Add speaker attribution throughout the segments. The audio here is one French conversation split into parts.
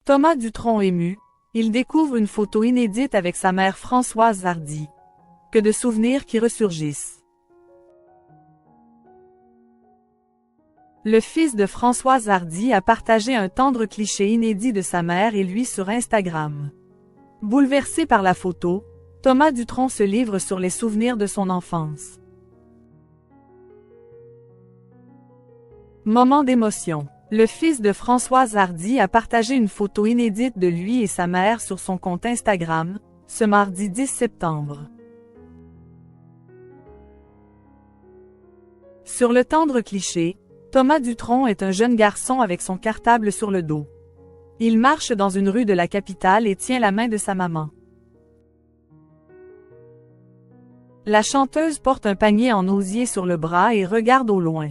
Speaker 1: Thomas Dutronc ému, il découvre une photo inédite avec sa mère Françoise Hardy. Que de souvenirs qui ressurgissent. Le fils de Françoise Hardy a partagé un tendre cliché inédit de sa mère et lui sur Instagram. Bouleversé par la photo, Thomas Dutronc se livre sur les souvenirs de son enfance. Moment d'émotion. Le fils de Françoise Hardy a partagé une photo inédite de lui et sa mère sur son compte Instagram, ce mardi 10 septembre. Sur le tendre cliché, Thomas Dutronc est un jeune garçon avec son cartable sur le dos. Il marche dans une rue de la capitale et tient la main de sa maman. La chanteuse porte un panier en osier sur le bras et regarde au loin.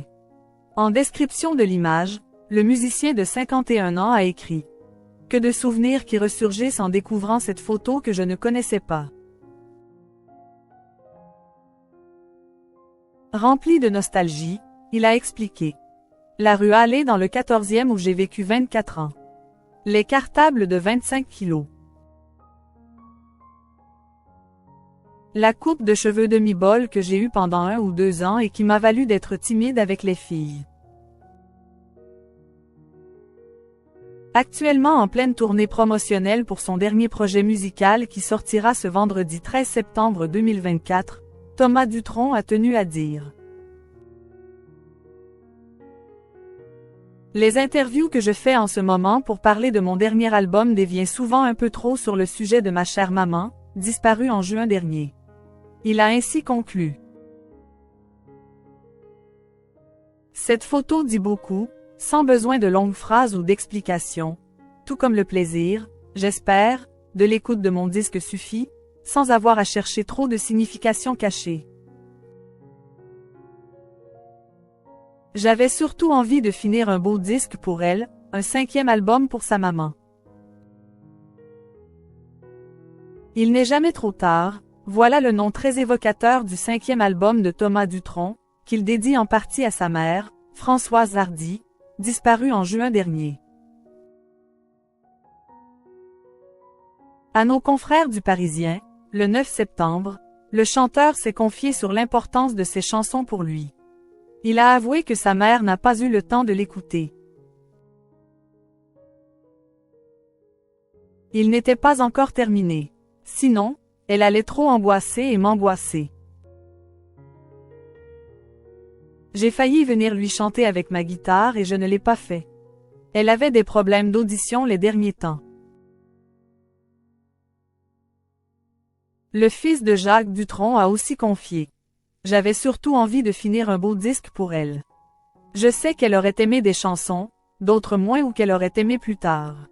Speaker 1: En description de l'image, le musicien de 51 ans a écrit « Que de souvenirs qui ressurgissent en découvrant cette photo que je ne connaissais pas. » Rempli de nostalgie, il a expliqué « La rue Hallé dans le 14e où j'ai vécu 24 ans. Les cartables de 25 kilos. La coupe de cheveux demi-bol que j'ai eue pendant 1 ou 2 ans et qui m'a valu d'être timide avec les filles. » Actuellement en pleine tournée promotionnelle pour son dernier projet musical qui sortira ce vendredi 13 septembre 2024, Thomas Dutronc a tenu à dire « Les interviews que je fais en ce moment pour parler de mon dernier album déviennent souvent un peu trop sur le sujet de ma chère maman, disparue en juin dernier. » Il a ainsi conclu. Cette photo dit beaucoup, sans besoin de longues phrases ou d'explications, tout comme le plaisir, j'espère, de l'écoute de mon disque suffit, sans avoir à chercher trop de significations cachées. J'avais surtout envie de finir un beau disque pour elle, un 5e album pour sa maman. Il n'est jamais trop tard, voilà le nom très évocateur du 5e album de Thomas Dutronc, qu'il dédie en partie à sa mère, Françoise Hardy, disparue en juin dernier. À nos confrères du Parisien, le 9 septembre, le chanteur s'est confié sur l'importance de ses chansons pour lui. Il a avoué que sa mère n'a pas eu le temps de l'écouter. Il n'était pas encore terminé. Sinon, elle allait trop angoisser et m'angoisser. J'ai failli venir lui chanter avec ma guitare et je ne l'ai pas fait. Elle avait des problèmes d'audition les derniers temps. Le fils de Jacques Dutronc a aussi confié. J'avais surtout envie de finir un beau disque pour elle. Je sais qu'elle aurait aimé des chansons, d'autres moins ou qu'elle aurait aimé plus tard.